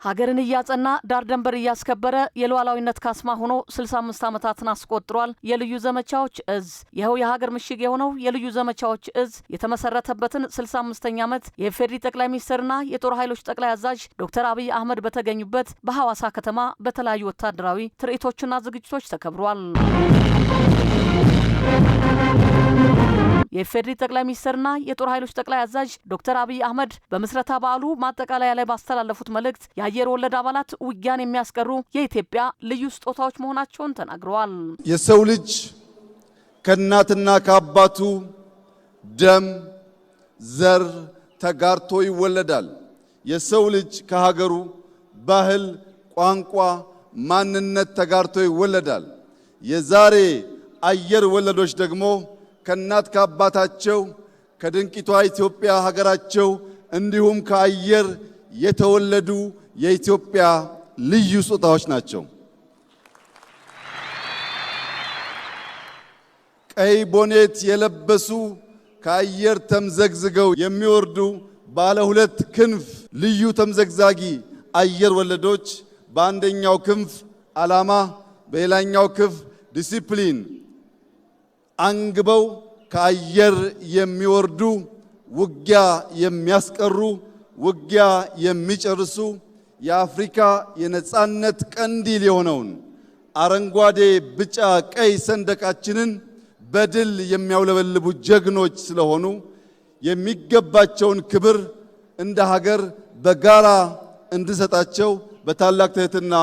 ሀገርን እያጸና ዳር ደንበር እያስከበረ የሉዓላዊነት ካስማ ሆኖ 65 ዓመታትን አስቆጥሯል። የልዩ ዘመቻዎች እዝ ይኸው የሀገር ምሽግ የሆነው የልዩ ዘመቻዎች እዝ የተመሰረተበትን 65ኛ ዓመት የኢፌዴሪ ጠቅላይ ሚኒስትርና የጦር ኃይሎች ጠቅላይ አዛዥ ዶክተር አብይ አህመድ በተገኙበት በሐዋሳ ከተማ በተለያዩ ወታደራዊ ትርኢቶችና ዝግጅቶች ተከብሯል። የኢፌዴሪ ጠቅላይ ሚኒስትርና የጦር ኃይሎች ጠቅላይ አዛዥ ዶክተር አብይ አህመድ በምስረታ በዓሉ ማጠቃለያ ላይ ባስተላለፉት መልእክት የአየር ወለድ አባላት ውጊያን የሚያስቀሩ የኢትዮጵያ ልዩ ስጦታዎች መሆናቸውን ተናግረዋል። የሰው ልጅ ከእናትና ከአባቱ ደም ዘር ተጋርቶ ይወለዳል። የሰው ልጅ ከሀገሩ ባህል፣ ቋንቋ፣ ማንነት ተጋርቶ ይወለዳል። የዛሬ አየር ወለዶች ደግሞ ከእናት ከአባታቸው ከድንቂቷ ኢትዮጵያ ሀገራቸው እንዲሁም ከአየር የተወለዱ የኢትዮጵያ ልዩ ስጦታዎች ናቸው። ቀይ ቦኔት የለበሱ ከአየር ተምዘግዝገው የሚወርዱ ባለ ሁለት ክንፍ ልዩ ተምዘግዛጊ አየር ወለዶች በአንደኛው ክንፍ ዓላማ፣ በሌላኛው ክንፍ ዲሲፕሊን አንግበው ከአየር የሚወርዱ ውጊያ የሚያስቀሩ ውጊያ የሚጨርሱ የአፍሪካ የነጻነት ቀንዲል የሆነውን አረንጓዴ፣ ቢጫ፣ ቀይ ሰንደቃችንን በድል የሚያውለበልቡ ጀግኖች ስለሆኑ የሚገባቸውን ክብር እንደ ሀገር በጋራ እንድሰጣቸው በታላቅ ትህትና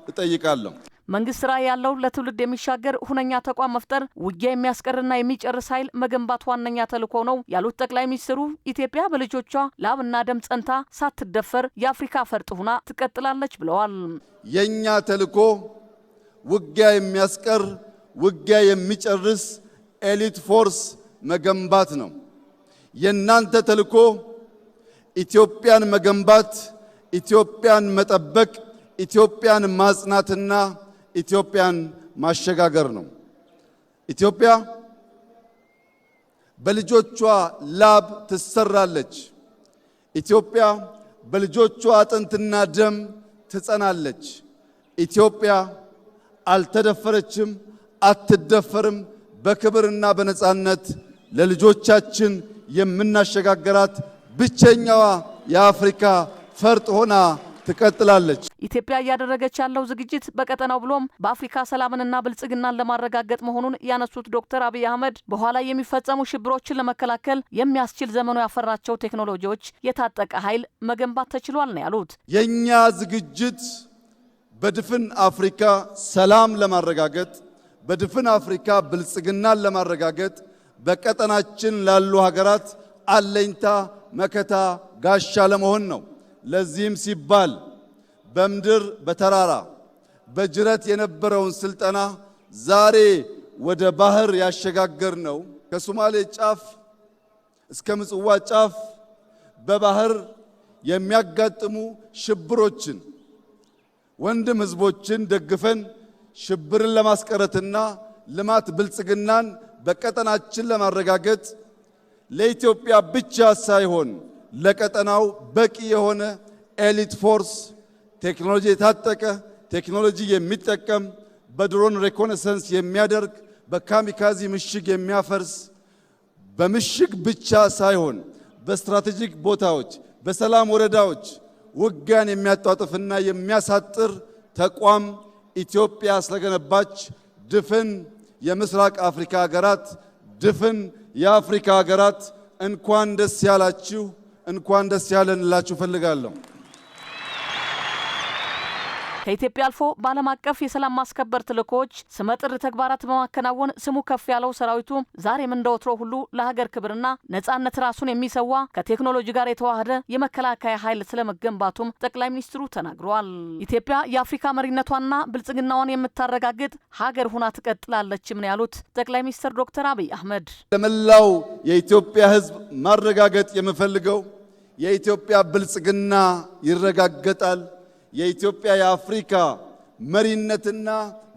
እጠይቃለሁ። መንግስት ራዕይ ያለው ለትውልድ የሚሻገር ሁነኛ ተቋም መፍጠር፣ ውጊያ የሚያስቀርና የሚጨርስ ኃይል መገንባት ዋነኛ ተልዕኮ ነው ያሉት ጠቅላይ ሚኒስትሩ ኢትዮጵያ በልጆቿ ላብና ደም ጸንታ ሳትደፈር የአፍሪካ ፈርጥ ሆና ትቀጥላለች ብለዋል። የኛ ተልዕኮ ውጊያ የሚያስቀር ውጊያ የሚጨርስ ኤሊት ፎርስ መገንባት ነው። የናንተ ተልዕኮ ኢትዮጵያን መገንባት፣ ኢትዮጵያን መጠበቅ፣ ኢትዮጵያን ማጽናትና ኢትዮጵያን ማሸጋገር ነው። ኢትዮጵያ በልጆቿ ላብ ትሰራለች። ኢትዮጵያ በልጆቿ አጥንትና ደም ትጸናለች። ኢትዮጵያ አልተደፈረችም፣ አትደፈርም። በክብርና በነጻነት ለልጆቻችን የምናሸጋገራት ብቸኛዋ የአፍሪካ ፈርጥ ሆና ትቀጥላለች። ኢትዮጵያ እያደረገች ያለው ዝግጅት በቀጠናው ብሎም በአፍሪካ ሰላምንና ብልጽግናን ለማረጋገጥ መሆኑን ያነሱት ዶክተር አብይ አህመድ በኋላ የሚፈጸሙ ሽብሮችን ለመከላከል የሚያስችል ዘመኑ ያፈራቸው ቴክኖሎጂዎች የታጠቀ ኃይል መገንባት ተችሏል ነው ያሉት። የኛ ዝግጅት በድፍን አፍሪካ ሰላም ለማረጋገጥ፣ በድፍን አፍሪካ ብልጽግናን ለማረጋገጥ፣ በቀጠናችን ላሉ ሀገራት አለኝታ መከታ ጋሻ ለመሆን ነው። ለዚህም ሲባል በምድር በተራራ በጅረት የነበረውን ስልጠና ዛሬ ወደ ባህር ያሸጋገር ነው። ከሶማሌ ጫፍ እስከ ምጽዋ ጫፍ በባህር የሚያጋጥሙ ሽብሮችን ወንድም ህዝቦችን ደግፈን ሽብርን ለማስቀረትና ልማት ብልጽግናን በቀጠናችን ለማረጋገጥ ለኢትዮጵያ ብቻ ሳይሆን ለቀጠናው በቂ የሆነ ኤሊት ፎርስ ቴክኖሎጂ የታጠቀ ቴክኖሎጂ የሚጠቀም በድሮን ሬኮነሰንስ የሚያደርግ በካሚካዚ ምሽግ የሚያፈርስ በምሽግ ብቻ ሳይሆን በስትራቴጂክ ቦታዎች በሰላም ወረዳዎች ውጊያን የሚያጧጥፍና የሚያሳጥር ተቋም ኢትዮጵያ ስለገነባች ድፍን የምስራቅ አፍሪካ ሀገራት ድፍን የአፍሪካ ሀገራት እንኳን ደስ ያላችሁ እንኳን ደስ ያለን እላችሁ ፈልጋለሁ። ከኢትዮጵያ አልፎ በዓለም አቀፍ የሰላም ማስከበር ተልዕኮዎች ስመጥር ተግባራት በማከናወን ስሙ ከፍ ያለው ሰራዊቱ ዛሬም እንደወትሮ ሁሉ ለሀገር ክብርና ነጻነት ራሱን የሚሰዋ ከቴክኖሎጂ ጋር የተዋሃደ የመከላከያ ኃይል ስለመገንባቱም ጠቅላይ ሚኒስትሩ ተናግረዋል። ኢትዮጵያ የአፍሪካ መሪነቷንና ብልጽግናዋን የምታረጋግጥ ሀገር ሆና ትቀጥላለችም ነው ያሉት ጠቅላይ ሚኒስትር ዶክተር አብይ አህመድ። ለመላው የኢትዮጵያ ሕዝብ ማረጋገጥ የምፈልገው የኢትዮጵያ ብልጽግና ይረጋገጣል። የኢትዮጵያ የአፍሪካ መሪነትና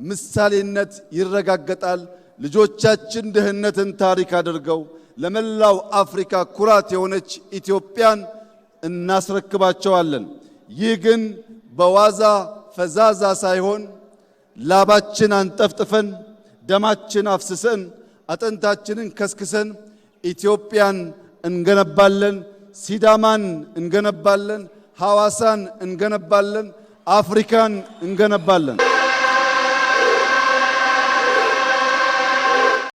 ምሳሌነት ይረጋገጣል። ልጆቻችን ድህነትን ታሪክ አድርገው ለመላው አፍሪካ ኩራት የሆነች ኢትዮጵያን እናስረክባቸዋለን። ይህ ግን በዋዛ ፈዛዛ ሳይሆን ላባችን አንጠፍጥፈን ደማችን አፍስሰን አጥንታችንን ከስክሰን ኢትዮጵያን እንገነባለን፣ ሲዳማን እንገነባለን፣ ሐዋሳን እንገነባለን፣ አፍሪካን እንገነባለን።